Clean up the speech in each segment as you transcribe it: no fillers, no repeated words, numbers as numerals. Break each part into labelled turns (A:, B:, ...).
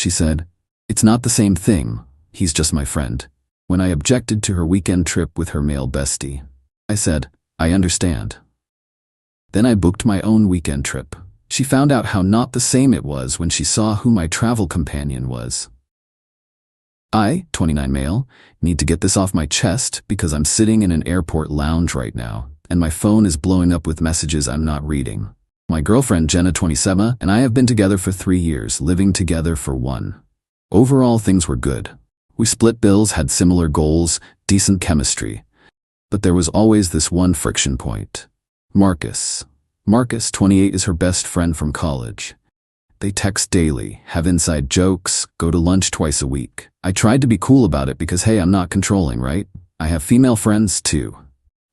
A: She said, "It's not the same thing. He's just my friend." When I objected to her weekend trip with her male bestie, I said, "I understand." Then I booked my own weekend trip. She found out how not the same it was when she saw who my travel companion was. I, 29 male, need to get this off my chest because I'm sitting in an airport lounge right now, and my phone is blowing up with messages I'm not reading. My girlfriend Jenna, 27, and I have been together for 3 years, living together for 1. Overall, things were good. We split bills, had similar goals, decent chemistry. But there was always this one friction point. Marcus. Marcus, 28, is her best friend from college. They text daily, have inside jokes, go to lunch twice a week. I tried to be cool about it because, hey, I'm not controlling, right? I have female friends too.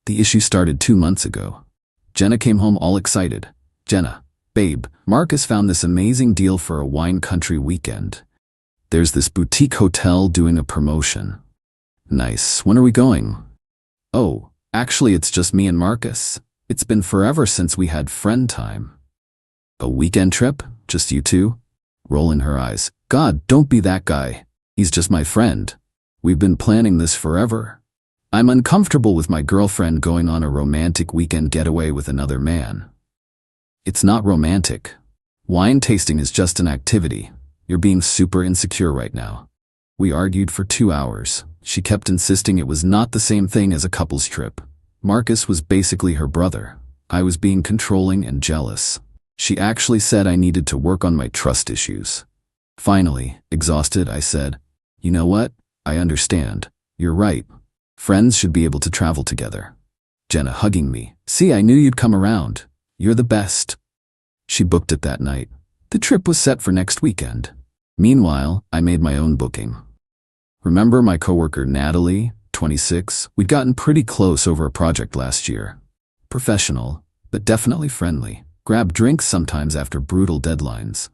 A: The issue started 2 months ago. Jenna came home all excited. "Jenna, babe, Marcus found this amazing deal for a wine country weekend. There's this boutique hotel doing a promotion." "Nice. When are we going?" "Oh, actually it's just me and Marcus. It's been forever since we had friend time." "A weekend trip? Just you two?" Rolling her eyes. "God, don't be that guy. He's just my friend. We've been planning this forever. I'm uncomfortable with my girlfriend going on a romantic weekend getaway with another man." "It's not romantic. Wine tasting is just an activity. You're being super insecure right now." We argued for 2 hours. She kept insisting it was not the same thing as a couple's trip. Marcus was basically her brother. I was being controlling and jealous. She actually said I needed to work on my trust issues. Finally, exhausted, I said, "You know what? I understand. You're right. Friends should be able to travel together." Jenna hugging me. "See, I knew you'd come around. You're the best." She booked it that night. The trip was set for next weekend. Meanwhile, I made my own booking. Remember my coworker Natalie, 26? We'd gotten pretty close over a project last year. Professional, but definitely friendly. Grab drinks sometimes after brutal deadlines.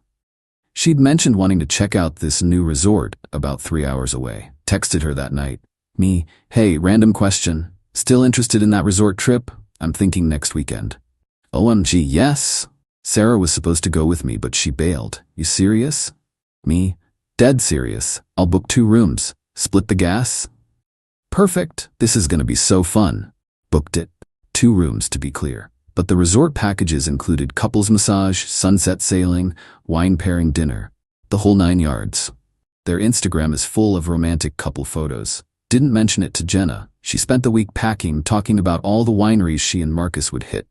A: She'd mentioned wanting to check out this new resort about 3 hours away. Texted her that night. Me, "Hey, random question. Still interested in that resort trip? I'm thinking next weekend." "OMG, yes." Sarah was supposed to go with me, but she bailed. "You serious?" Me, "Dead serious. I'll book 2 rooms. Split the gas?" "Perfect. This is gonna be so fun." Booked it. 2 rooms, to be clear. But the resort packages included couples massage, sunset sailing, wine pairing dinner. The whole 9 yards. Their Instagram is full of romantic couple photos. Didn't mention it to Jenna. She spent the week packing, talking about all the wineries she and Marcus would hit.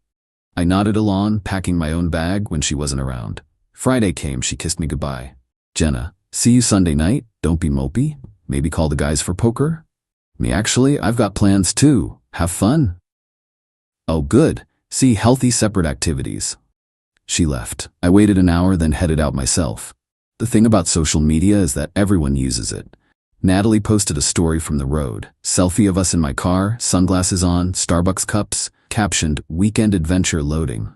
A: I nodded along, packing my own bag when she wasn't around. Friday came, she kissed me goodbye. "Jenna, see you Sunday night. Don't be mopey. Maybe call the guys for poker?" Me, "Actually, I've got plans too. Have fun." "Oh, good. See, healthy separate activities." She left. I waited an hour, then headed out myself. The thing about social media is that everyone uses it. Natalie posted a story from the road. Selfie of us in my car, sunglasses on, Starbucks cups, captioned, "Weekend adventure loading."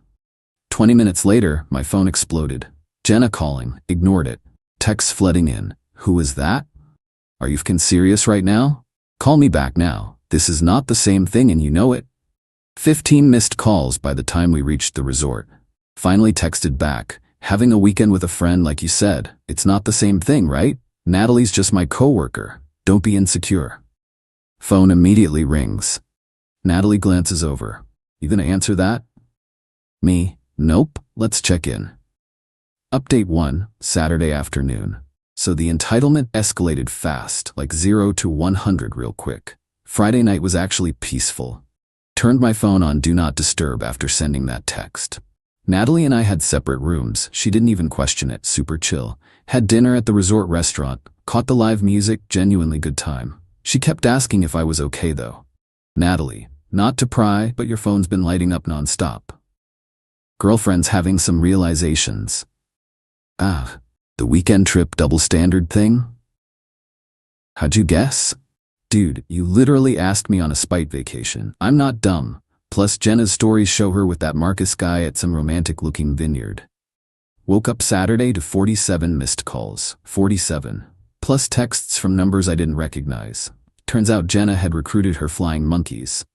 A: 20 minutes later, my phone exploded. Jenna calling, ignored it. Texts flooding in. "Who is that? Are you f***ing serious right now? Call me back now. This is not the same thing and you know it." 15 missed calls by the time we reached the resort. Finally texted back, "Having a weekend with a friend like you said, it's not the same thing, right? Natalie's just my coworker. Don't be insecure." Phone immediately rings. Natalie glances over. "You gonna answer that?" Me, "Nope, let's check in." Update 1, Saturday afternoon. So the entitlement escalated fast, like 0 to 100 real quick. Friday night was actually peaceful. Turned my phone on Do Not Disturb after sending that text. Natalie and I had separate rooms. She didn't even question it, super chill. Had dinner at the resort restaurant, caught the live music, genuinely good time. She kept asking if I was okay though. Natalie, "Not to pry, but your phone's been lighting up nonstop." Girlfriend's having some realizations. The weekend trip double standard thing? How'd you guess? Dude, you literally asked me on a spite vacation. I'm not dumb. Plus Jenna's stories show her with that Marcus guy at some romantic-looking vineyard. Woke up Saturday to 47 missed calls. 47. Plus texts from numbers I didn't recognize. Turns out Jenna had recruited her flying monkeys.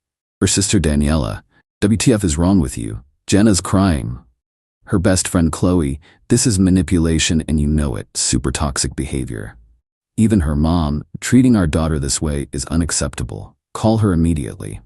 A: Her sister Daniela, "WTF is wrong with you? Jenna's crying." Her best friend Chloe, this is manipulation and you know it, super toxic behavior. Even her mom, treating our daughter this way is unacceptable. Call her immediately.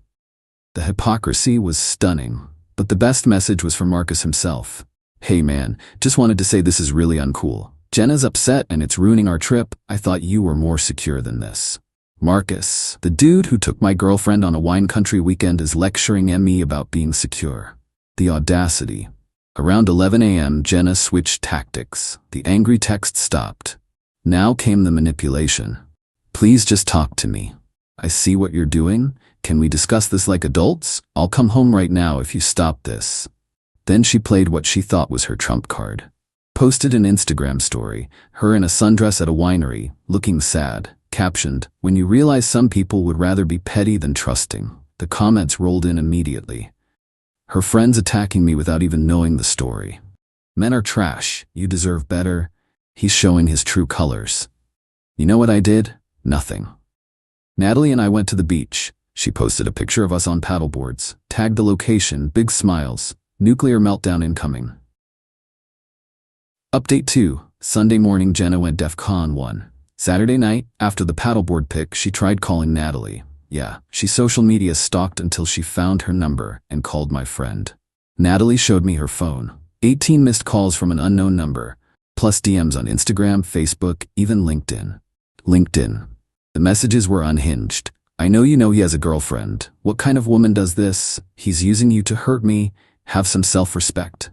A: The hypocrisy was stunning, but the best message was from Marcus himself. Hey man, just wanted to say this is really uncool. Jenna's upset and it's ruining our trip. I thought you were more secure than this. Marcus, the dude who took my girlfriend on a wine country weekend, is lecturing me about being secure. The audacity. Around 11 a.m., Jenna switched tactics. The angry text stopped. Now came the manipulation. Please just talk to me. I see what you're doing. Can we discuss this like adults? I'll come home right now if you stop this. Then she played what she thought was her trump card. Posted an Instagram story, her in a sundress at a winery, looking sad. Captioned, when you realize some people would rather be petty than trusting. The comments rolled in immediately. Her friends attacking me without even knowing the story. Men are trash. You deserve better. He's showing his true colors. You know what I did? Nothing. Natalie and I went to the beach. She posted a picture of us on paddleboards, tagged the location, big smiles, nuclear meltdown incoming. Update 2. Sunday morning, Jenna went DEFCON 1. Saturday night, after the paddleboard pic, she tried calling Natalie. Yeah, she social media stalked until she found her number and called my friend. Natalie showed me her phone. 18 missed calls from an unknown number, plus DMs on Instagram, Facebook, even LinkedIn. The messages were unhinged. I know you know he has a girlfriend. What kind of woman does this? He's using you to hurt me. Have some self-respect.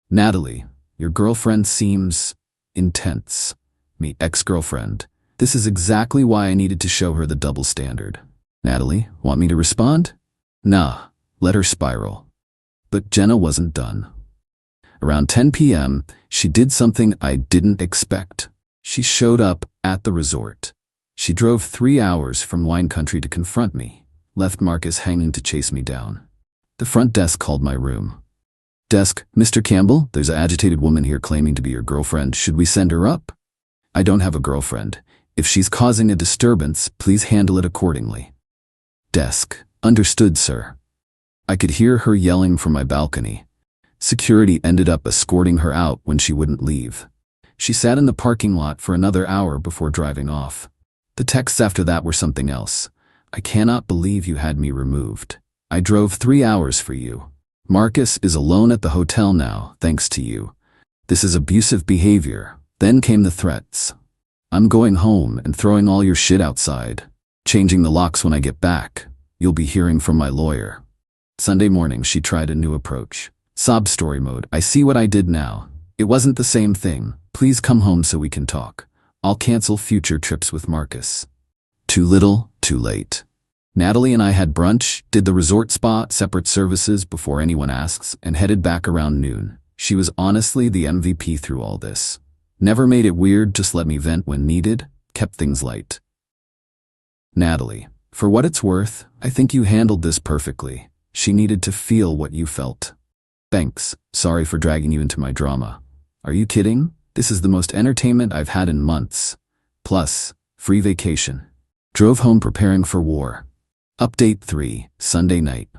A: Natalie, your girlfriend seems intense. Me, ex-girlfriend. This is exactly why I needed to show her the double standard. Natalie, want me to respond? Nah, let her spiral. But Jenna wasn't done. Around 10 p.m., she did something I didn't expect. She showed up at the resort. She drove 3 hours from wine country to confront me, left Marcus hanging to chase me down. The front desk called my room. Desk, Mr. Campbell, there's an agitated woman here claiming to be your girlfriend. Should we send her up? I don't have a girlfriend. If she's causing a disturbance, please handle it accordingly. Desk, understood, sir. I could hear her yelling from my balcony. Security ended up escorting her out when she wouldn't leave. She sat in the parking lot for another hour before driving off. The texts after that were something else. I cannot believe you had me removed. I drove 3 hours for you. Marcus is alone at the hotel now, thanks to you. This is abusive behavior. Then came the threats. I'm going home and throwing all your shit outside. Changing the locks when I get back. You'll be hearing from my lawyer. Sunday morning, she tried a new approach. Sob story mode. I see what I did now. It wasn't the same thing. Please come home so we can talk. I'll cancel future trips with Marcus. Too little, too late. Natalie and I had brunch, did the resort spa, separate services before anyone asks, and headed back around noon. She was honestly the MVP through all this. Never made it weird, just let me vent when needed, kept things light. Natalie, for what it's worth, I think you handled this perfectly. She needed to feel what you felt. Thanks, sorry for dragging you into my drama. Are you kidding? This is the most entertainment I've had in months. Plus, free vacation. Drove home preparing for war. Update 3, Sunday night.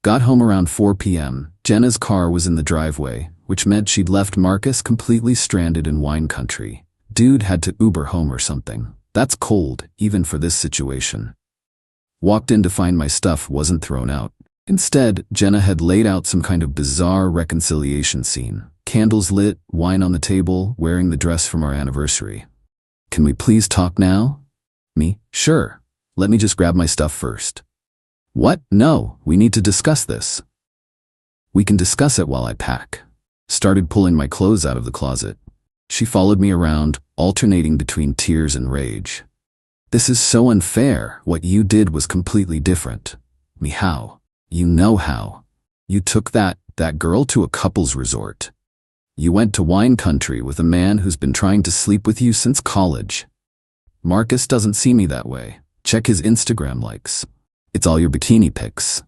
A: Got home around 4 p.m. Jenna's car was in the driveway, which meant she'd left Marcus completely stranded in wine country. Dude had to Uber home or something. That's cold, even for this situation. Walked in to find my stuff wasn't thrown out. Instead, Jenna had laid out some kind of bizarre reconciliation scene. Candles lit, wine on the table, wearing the dress from our anniversary. Can we please talk now? Me? Sure. Let me just grab my stuff first. What? No, we need to discuss this. We can discuss it while I pack. Started pulling my clothes out of the closet. She followed me around, alternating between tears and rage. This is so unfair. What you did was completely different. Me, how? You know how. You took that girl to a couples resort. You went to wine country with a man who's been trying to sleep with you since college. Marcus doesn't see me that way. Check his Instagram likes. It's all your bikini pics.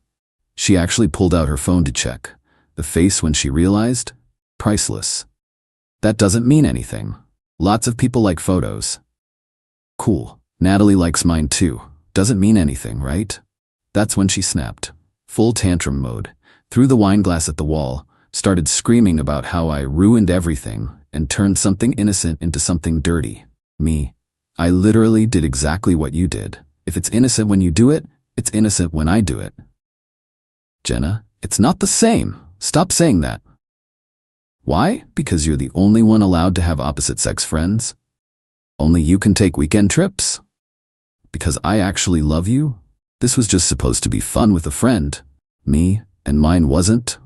A: She actually pulled out her phone to check. The face when she realized? Priceless. That doesn't mean anything. Lots of people like photos. Cool. Natalie likes mine too. Doesn't mean anything, right? That's when she snapped. Full tantrum mode. Threw the wine glass at the wall. Started screaming about how I ruined everything and turned something innocent into something dirty. Me. I literally did exactly what you did. If it's innocent when you do it, it's innocent when I do it. Jenna, it's not the same. Stop saying that. Why? Because you're the only one allowed to have opposite-sex friends? Only you can take weekend trips? Because I actually love you? This was just supposed to be fun with a friend. Me, and mine wasn't?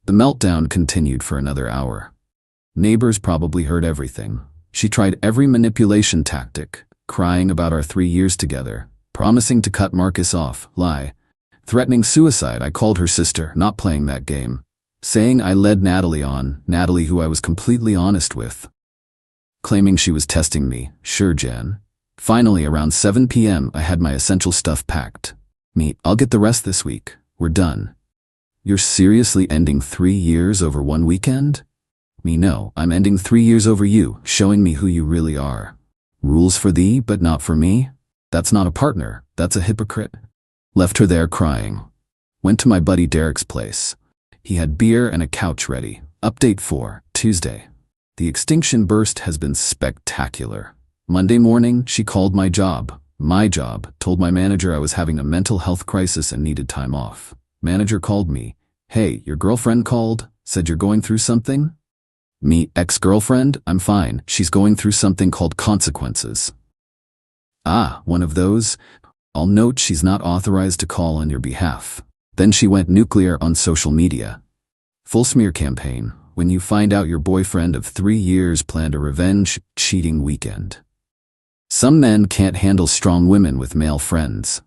A: The meltdown continued for another hour. Neighbors probably heard everything. She tried every manipulation tactic, crying about our 3 years together, promising to cut Marcus off, lie, threatening suicide. I called her sister, not playing that game, saying I led Natalie on, Natalie who I was completely honest with, claiming she was testing me. Sure, Jen. Finally, around 7 p.m., I had my essential stuff packed. Me, I'll get the rest this week. We're done. You're seriously ending 3 years over one weekend? Me, no, I'm ending 3 years over you, showing me who you really are. Rules for thee, but not for me? That's not a partner, that's a hypocrite. Left her there crying. Went to my buddy Derek's place. He had beer and a couch ready. Update 4, Tuesday. The extinction burst has been spectacular. Monday morning, she called my job, told my manager I was having a mental health crisis and needed time off. Manager called me. Hey, your girlfriend called, said you're going through something? Me, ex-girlfriend, I'm fine. She's going through something called consequences. Ah, one of those? I'll note she's not authorized to call on your behalf. Then she went nuclear on social media. Full smear campaign. When you find out your boyfriend of 3 years planned a revenge cheating weekend. Some men can't handle strong women with male friends.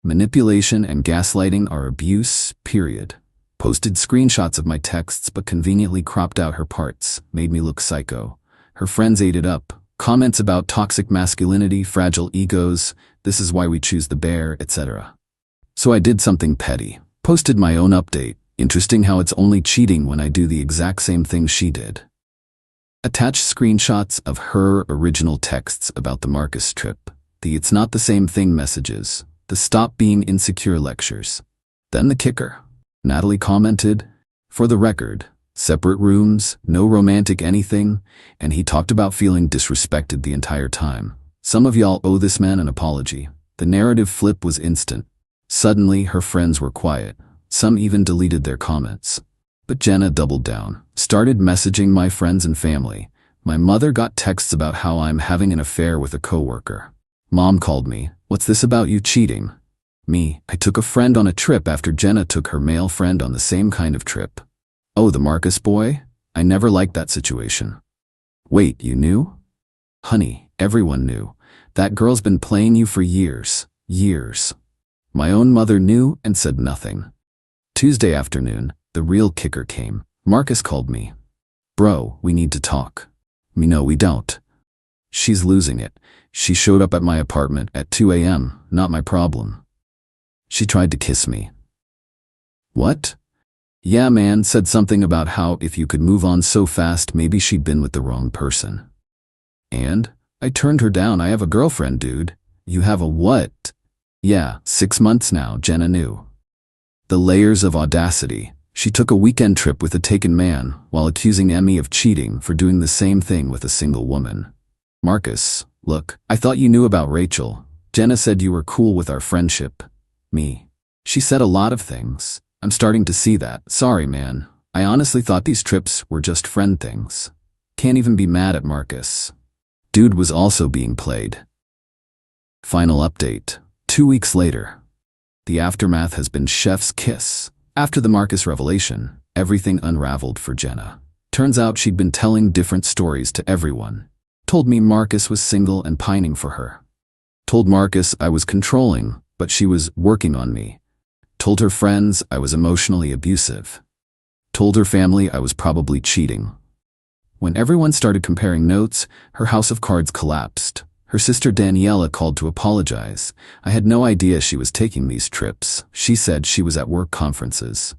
A: Manipulation and gaslighting are abuse, period. Posted screenshots of my texts but conveniently cropped out her parts, made me look psycho. Her friends ate it up. Comments about toxic masculinity, fragile egos, this is why we choose the bear, etc. So I did something petty. Posted my own update. Interesting how it's only cheating when I do the exact same thing she did. Attached screenshots of her original texts about the Marcus trip. The it's not the same thing messages. The stop being insecure lectures. Then the kicker. Natalie commented, for the record, separate rooms, no romantic anything, and he talked about feeling disrespected the entire time. Some of y'all owe this man an apology. The narrative flip was instant. Suddenly, her friends were quiet. Some even deleted their comments. But Jenna doubled down, started messaging my friends and family. My mother got texts about how I'm having an affair with a coworker. Mom called me, what's this about you cheating? Me, I took a friend on a trip after Jenna took her male friend on the same kind of trip. Oh, the Marcus boy? I never liked that situation. Wait, you knew? Honey, everyone knew. That girl's been playing you for years. Years. My own mother knew and said nothing. Tuesday afternoon, the real kicker came. Marcus called me. Bro, we need to talk. Me, no, we don't. She's losing it. She showed up at my apartment at 2 a.m., not my problem. She tried to kiss me. What? Yeah, man, said something about how if you could move on so fast, maybe she'd been with the wrong person. And? I turned her down. I have a girlfriend, dude. You have a what? Yeah, 6 months now, Jenna knew. The layers of audacity. She took a weekend trip with a taken man while accusing Emmy of cheating for doing the same thing with a single woman. Marcus, look, I thought you knew about Rachel. Jenna said you were cool with our friendship. Me. She said a lot of things. I'm starting to see that. Sorry, man. I honestly thought these trips were just friend things. Can't even be mad at Marcus. Dude was also being played. Final update. 2 weeks later. The aftermath has been chef's kiss. After the Marcus revelation, everything unraveled for Jenna. Turns out she'd been telling different stories to everyone. Told me Marcus was single and pining for her. Told Marcus I was controlling, but she was working on me. Told her friends I was emotionally abusive. Told her family I was probably cheating. When everyone started comparing notes, her house of cards collapsed. Her sister Daniela called to apologize. I had no idea she was taking these trips. She said she was at work conferences.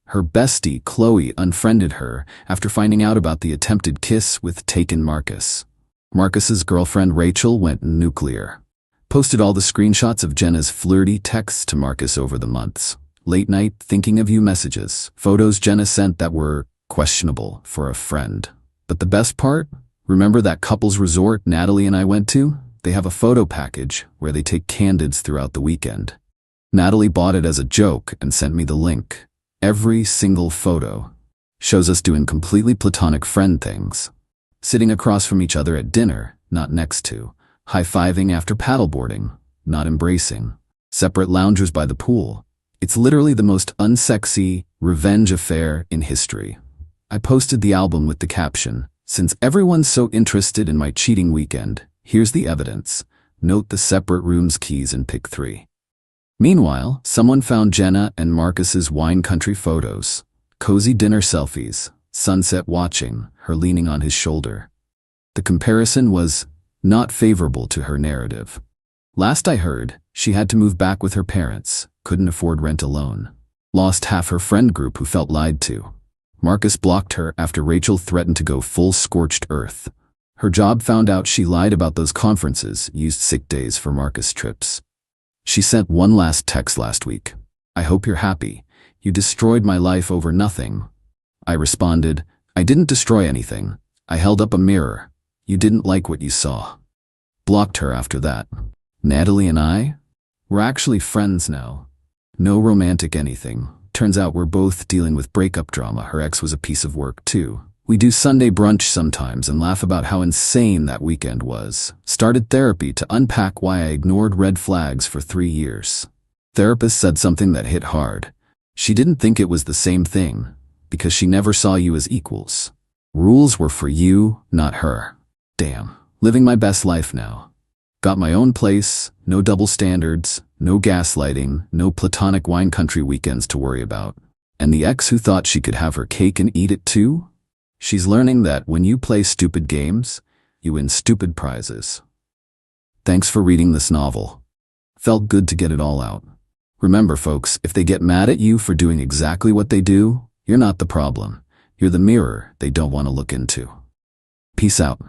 A: Her bestie, Chloe, unfriended her after finding out about the attempted kiss with taken Marcus. Marcus's girlfriend Rachel went nuclear. Posted all the screenshots of Jenna's flirty texts to Marcus over the months. late night thinking of you messages, photos Jenna sent that were questionable for a friend. But the best part? Remember that couple's resort Natalie and I went to? They have a photo package where they take candids throughout the weekend. Natalie bought it as a joke and sent me the link. Every single photo shows us doing completely platonic friend things. Sitting across from each other at dinner, not next to. High-fiving after paddleboarding, not embracing. Separate loungers by the pool. It's literally the most unsexy revenge affair in history. I posted the album with the caption, "Since everyone's so interested in my cheating weekend, here's the evidence. Note the separate rooms keys in pic 3. Meanwhile, someone found Jenna and Marcus's wine country photos. Cozy dinner selfies, sunset watching, her leaning on his shoulder. The comparison was not favorable to her narrative. Last I heard, she had to move back with her parents, couldn't afford rent alone. Lost half her friend group who felt lied to. Marcus blocked her after Rachel threatened to go full scorched earth. Her job found out she lied about those conferences, used sick days for Marcus trips. She sent one last text last week. "I hope you're happy. You destroyed my life over nothing." I responded, "I didn't destroy anything. I held up a mirror. You didn't like what you saw." Blocked her after that. Natalie and I? We're actually friends now. No romantic anything. Turns out we're both dealing with breakup drama. Her ex was a piece of work too. We do Sunday brunch sometimes and laugh about how insane that weekend was. Started therapy to unpack why I ignored red flags for 3 years. Therapist said something that hit hard. She didn't think it was the same thing, because she never saw you as equals. Rules were for you, not her. Damn. Living my best life now. Got my own place, no double standards, no gaslighting, no platonic wine country weekends to worry about. And the ex who thought she could have her cake and eat it too? She's learning that when you play stupid games, you win stupid prizes. Thanks for reading this novel. Felt good to get it all out. Remember, folks, if they get mad at you for doing exactly what they do, you're not the problem. You're the mirror they don't want to look into. Peace out.